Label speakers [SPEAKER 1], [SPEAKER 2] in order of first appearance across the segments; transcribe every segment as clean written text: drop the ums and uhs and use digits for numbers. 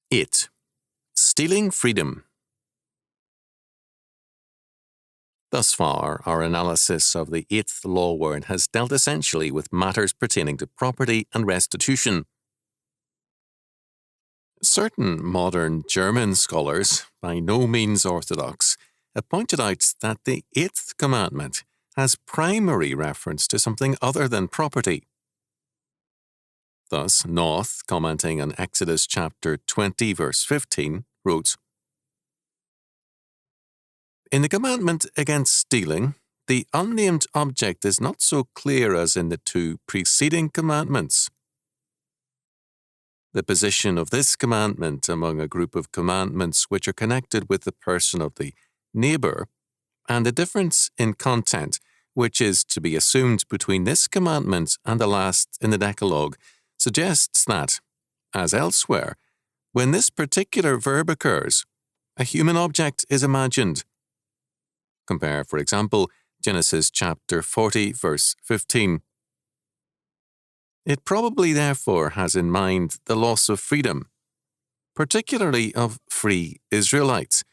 [SPEAKER 1] 8. Stealing freedom. Thus far, our analysis of the 8th law word has dealt essentially with matters pertaining to property and restitution. Certain modern German scholars, by no means orthodox, have pointed out that the 8th Commandment has primary reference to something other than property. Thus, North, commenting on Exodus chapter 20, verse 15, wrote, "In the commandment against stealing, the unnamed object is not so clear as in the two preceding commandments. The position of this commandment among a group of commandments which are connected with the person of the neighbor, and the difference in content which is to be assumed between this commandment and the last in the Decalogue, suggests that, as elsewhere, when this particular verb occurs, a human object is imagined. Compare, for example, Genesis chapter 40, verse 15. It probably therefore has in mind the loss of freedom, particularly of free Israelites.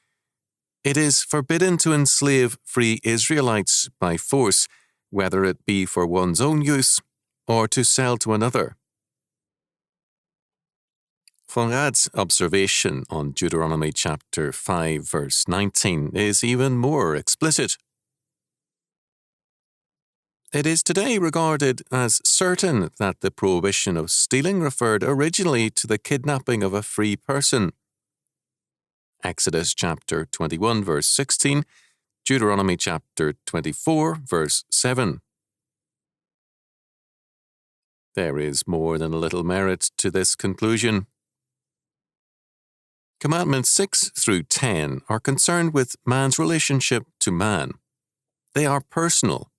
[SPEAKER 1] It is forbidden to enslave free Israelites by force, whether it be for one's own use or to sell to another. Forad's observation on Deuteronomy chapter 5, verse 19 is even more explicit. It is today regarded as certain that the prohibition of stealing referred originally to the kidnapping of a free person. Exodus chapter 21, verse 16, Deuteronomy chapter 24, verse 7. There is more than a little merit to this conclusion. Commandments 6 through 10 are concerned with man's relationship to man. They are personal.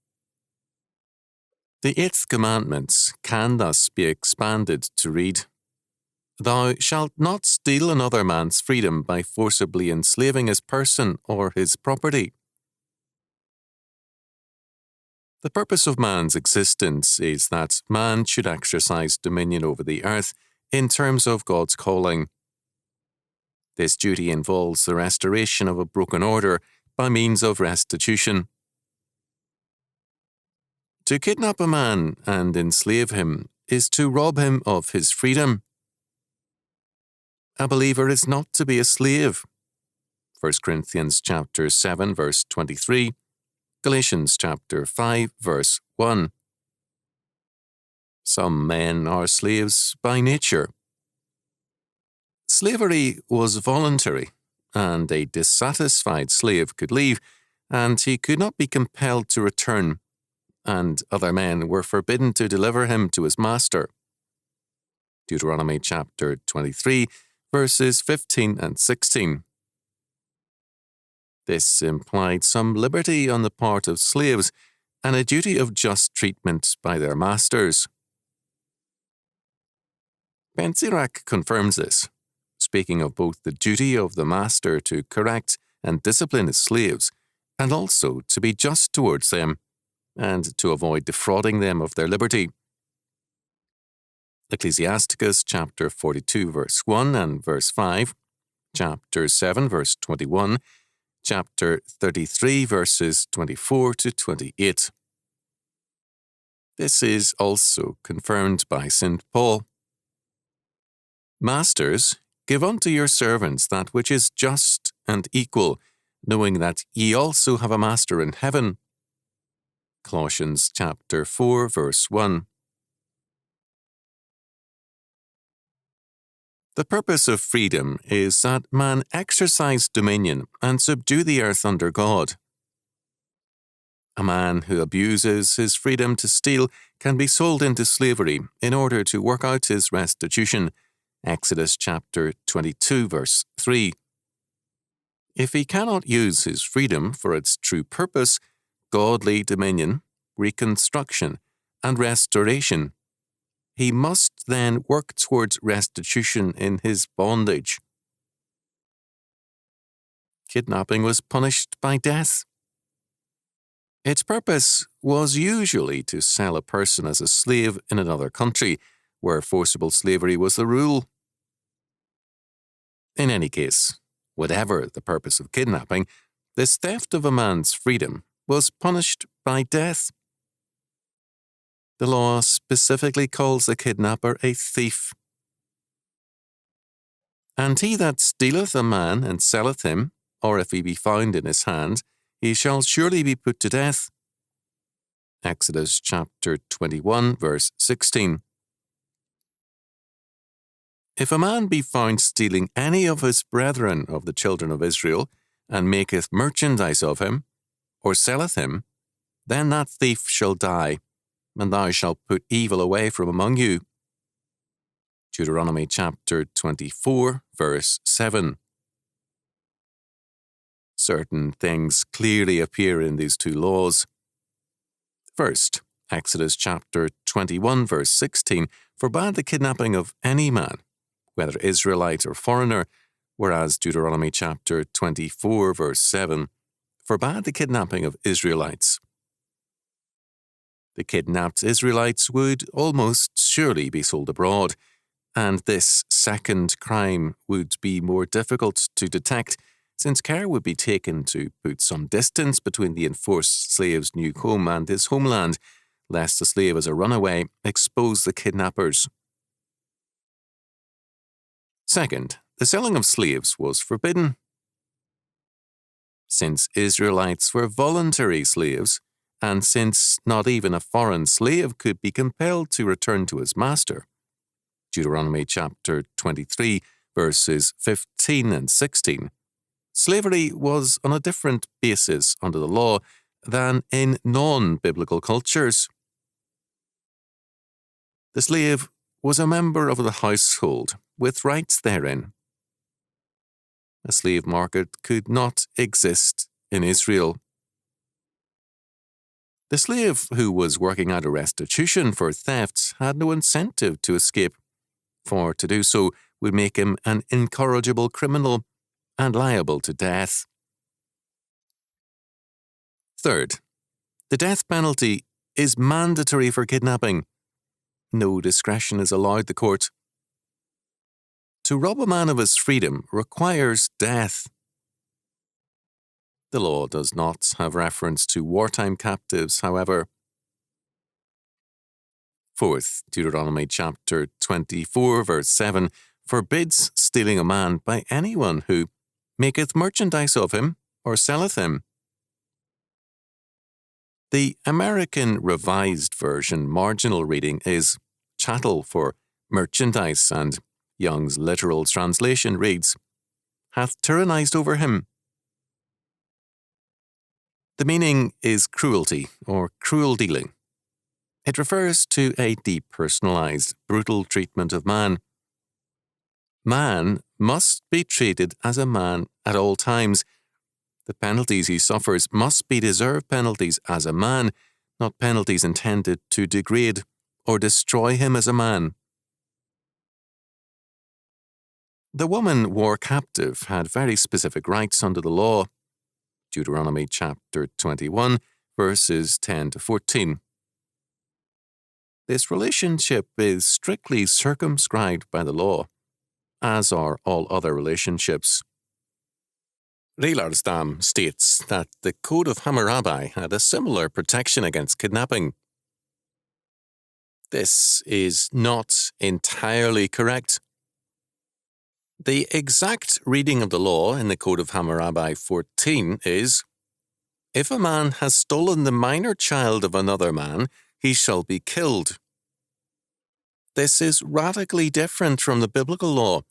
[SPEAKER 1] The 8th Commandments can thus be expanded to read, "Thou shalt not steal another man's freedom by forcibly enslaving his person or his property." The purpose of man's existence is that man should exercise dominion over the earth in terms of God's calling. This duty involves the restoration of a broken order by means of restitution. To kidnap a man and enslave him is to rob him of his freedom. A believer is not to be a slave. 1 Corinthians chapter 7, verse 23, Galatians chapter 5, verse 1. Some men are slaves by nature. Slavery was voluntary, and a dissatisfied slave could leave, and he could not be compelled to return, and other men were forbidden to deliver him to his master. Deuteronomy chapter 23, verses 15 and 16. This implied some liberty on the part of slaves and a duty of just treatment by their masters. Ben Sirach confirms this, speaking of both the duty of the master to correct and discipline his slaves, and also to be just towards them, and to avoid defrauding them of their liberty. Ecclesiasticus chapter 42, verse 1 and verse 5, chapter 7, verse 21, chapter 33, verses 24 to 28. This is also confirmed by St. Paul. "Masters, give unto your servants that which is just and equal, knowing that ye also have a master in heaven." Colossians chapter 4, verse 1. The purpose of freedom is that man exercise dominion and subdue the earth under God. A man who abuses his freedom to steal can be sold into slavery in order to work out his restitution. Exodus chapter 22, verse 3. If he cannot use his freedom for its true purpose, godly dominion, reconstruction, and restoration, he must then work towards restitution in his bondage. Kidnapping was punished by death. Its purpose was usually to sell a person as a slave in another country, where forcible slavery was the rule. In any case, whatever the purpose of kidnapping, this theft of a man's freedom was punished by death. The law specifically calls the kidnapper a thief. And he that stealeth a man and selleth him, or if he be found in his hand, he shall surely be put to death. Exodus chapter 21, verse 16. If a man be found stealing any of his brethren of the children of Israel, and maketh merchandise of him, or selleth him, then that thief shall die, and thou shalt put evil away from among you. Deuteronomy chapter 24, verse 7. Certain things clearly appear in these two laws. First, Exodus chapter 21, verse 16, forbade the kidnapping of any man, whether Israelite or foreigner, whereas Deuteronomy chapter 24, verse 7, forbade the kidnapping of Israelites. The kidnapped Israelites would almost surely be sold abroad, and this second crime would be more difficult to detect, since care would be taken to put some distance between the enforced slave's new home and his homeland, lest the slave as a runaway expose the kidnappers. Second, the selling of slaves was forbidden. Since Israelites were voluntary slaves, and since not even a foreign slave could be compelled to return to his master, Deuteronomy chapter 23, verses 15 and 16, slavery was on a different basis under the law than in non-biblical cultures. The slave was a member of the household with rights therein. A slave market could not exist in Israel. The slave who was working out a restitution for thefts had no incentive to escape, for to do so would make him an incorrigible criminal and liable to death. Third, the death penalty is mandatory for kidnapping. No discretion is allowed the court. To rob a man of his freedom requires death. The law does not have reference to wartime captives, however. Fourth, Deuteronomy chapter 24, verse 7, forbids stealing a man by anyone who maketh merchandise of him, or selleth him. The American Revised Version marginal reading is chattel for merchandise, and Young's literal translation reads, hath tyrannized over him. The meaning is cruelty or cruel dealing. It refers to a depersonalized, brutal treatment of man. Man must be treated as a man at all times. The penalties he suffers must be deserved penalties as a man, not penalties intended to degrade or destroy him as a man. The woman war captive had very specific rights under the law. Deuteronomy chapter 21, verses 10 to 14. This relationship is strictly circumscribed by the law, as are all other relationships. Reilarsdam states that the Code of Hammurabi had a similar protection against kidnapping. This is not entirely correct. The exact reading of the law in the Code of Hammurabi 14 is, if a man has stolen the minor child of another man, he shall be killed. This is radically different from the biblical law,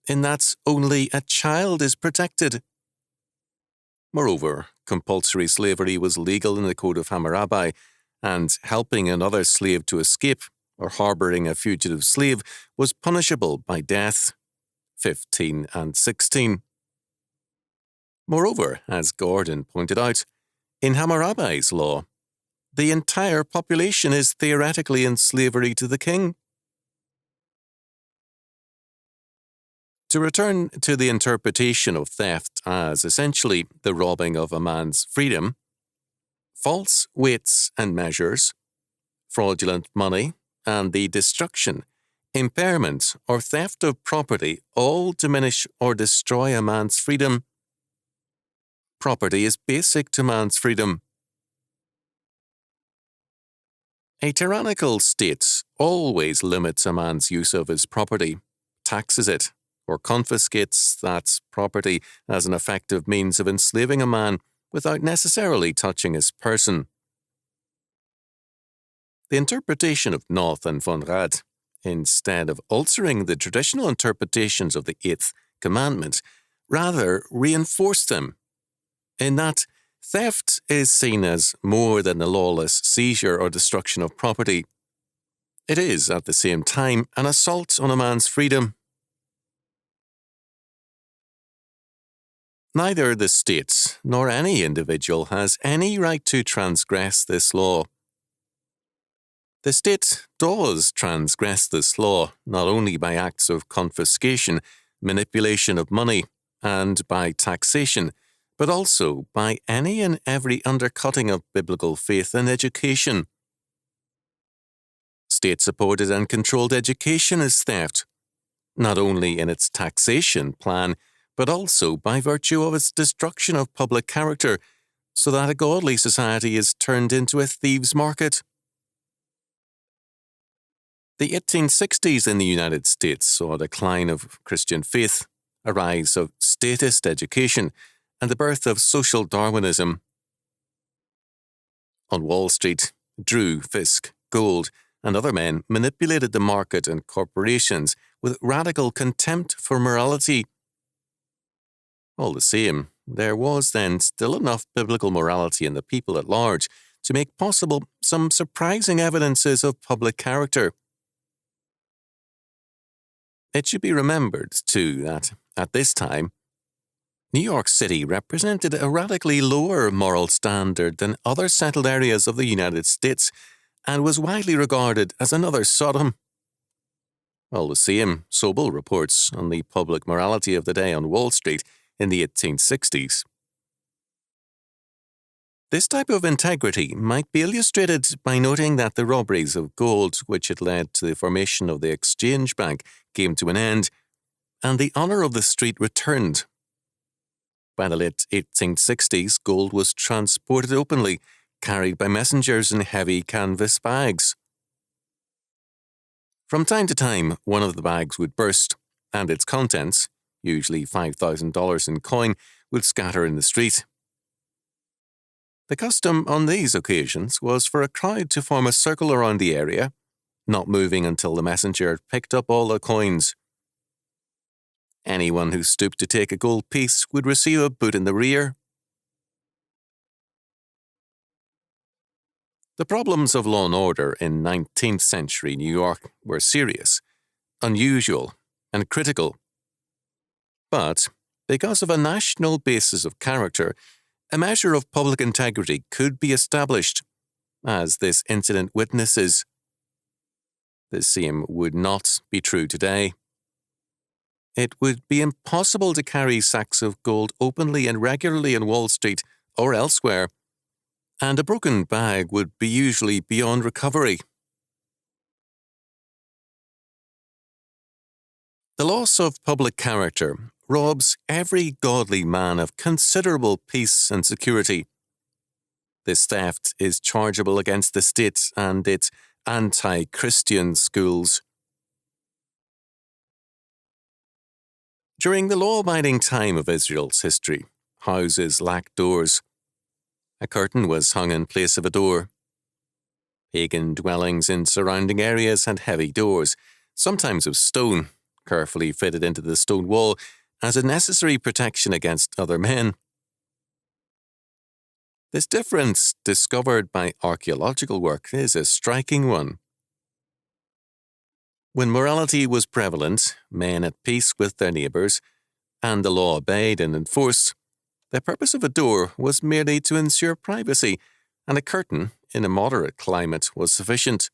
[SPEAKER 1] in that only a child is protected. Moreover, compulsory slavery was legal in the Code of Hammurabi, and helping another slave to escape or harbouring a fugitive slave was punishable by death. 15 and 16. Moreover, as Gordon pointed out, in Hammurabi's law, the entire population is theoretically in slavery to the king. To return to the interpretation of theft as essentially the robbing of a man's freedom, false weights and measures, fraudulent money, and the destruction, Impairment or theft of property all diminish or destroy a man's freedom. Property is basic to man's freedom. A tyrannical state always limits a man's use of his property, taxes it, or confiscates that property as an effective means of enslaving a man without necessarily touching his person. The interpretation of North and von Rad, instead of altering the traditional interpretations of the 8th Commandment, rather reinforced them, in that theft is seen as more than the lawless seizure or destruction of property. It is, at the same time, an assault on a man's freedom. Neither the state nor any individual has any right to transgress this law. The state does transgress this law not only by acts of confiscation, manipulation of money, and by taxation, but also by any and every undercutting of biblical faith and education. State-supported and controlled education is theft, not only in its taxation plan, but also by virtue of its destruction of public character, so that a godly society is turned into a thieves' market. The 1860s in the United States saw a decline of Christian faith, a rise of statist education, and the birth of social Darwinism. On Wall Street, Drew, Fisk, Gold, and other men manipulated the market and corporations with radical contempt for morality. All the same, there was then still enough biblical morality in the people at large to make possible some surprising evidences of public character. It should be remembered, too, that at this time, New York City represented a radically lower moral standard than other settled areas of the United States and was widely regarded as another Sodom. All the same, Sobel reports on the public morality of the day on Wall Street in the 1860s. This type of integrity might be illustrated by noting that the robberies of gold which had led to the formation of the Exchange Bank came to an end, and the honour of the street returned. By the late 1860s, gold was transported openly, carried by messengers in heavy canvas bags. From time to time, one of the bags would burst, and its contents, usually $5,000 in coin, would scatter in the street. The custom on these occasions was for a crowd to form a circle around the area, not moving until the messenger had picked up all the coins. Anyone who stooped to take a gold piece would receive a boot in the rear. The problems of law and order in 19th century New York were serious, unusual, and critical. But, because of a national basis of character, a measure of public integrity could be established, as this incident witnesses. The same would not be true today. It would be impossible to carry sacks of gold openly and regularly on Wall Street or elsewhere, and a broken bag would be usually beyond recovery. The loss of public character robs every godly man of considerable peace and security. This theft is chargeable against the state and its anti-Christian schools. During the law-abiding time of Israel's history, houses lacked doors. A curtain was hung in place of a door. Pagan dwellings in surrounding areas had heavy doors, sometimes of stone, carefully fitted into the stone wall as a necessary protection against other men. This difference, discovered by archaeological work, is a striking one. When morality was prevalent, men at peace with their neighbours, and the law obeyed and enforced, the purpose of a door was merely to ensure privacy, and a curtain, in a moderate climate, was sufficient.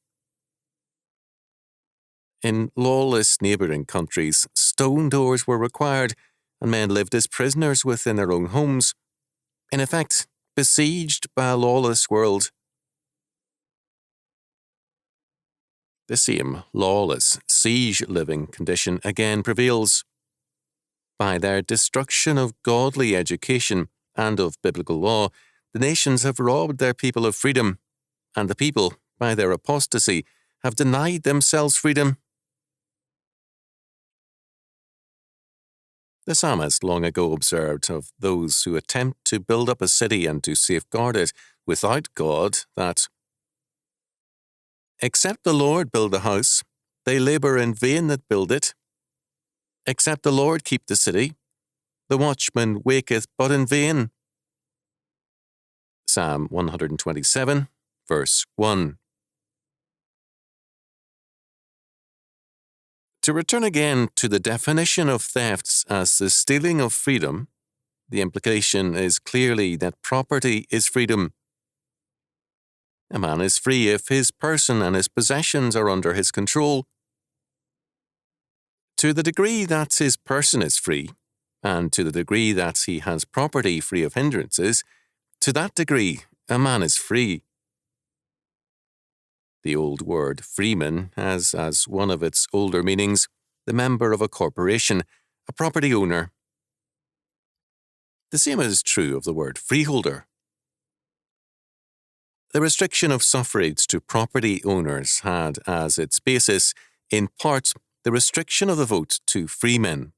[SPEAKER 1] In lawless neighbouring countries, stone doors were required, and men lived as prisoners within their own homes, in effect, besieged by a lawless world. The same lawless siege living condition again prevails. By their destruction of godly education and of biblical law, the nations have robbed their people of freedom, and the people, by their apostasy, have denied themselves freedom. The psalmist long ago observed of those who attempt to build up a city and to safeguard it without God that, "Except the Lord build a house, they labour in vain that build it. Except the Lord keep the city, the watchman waketh but in vain." Psalm 127, verse 1. To return again to the definition of thefts as the stealing of freedom, the implication is clearly that property is freedom. A man is free if his person and his possessions are under his control. To the degree that his person is free, and to the degree that he has property free of hindrances, to that degree a man is free. The old word freeman has as one of its older meanings the member of a corporation, a property owner. The same is true of the word freeholder. The restriction of suffrage to property owners had as its basis, in part, the restriction of the vote to freemen.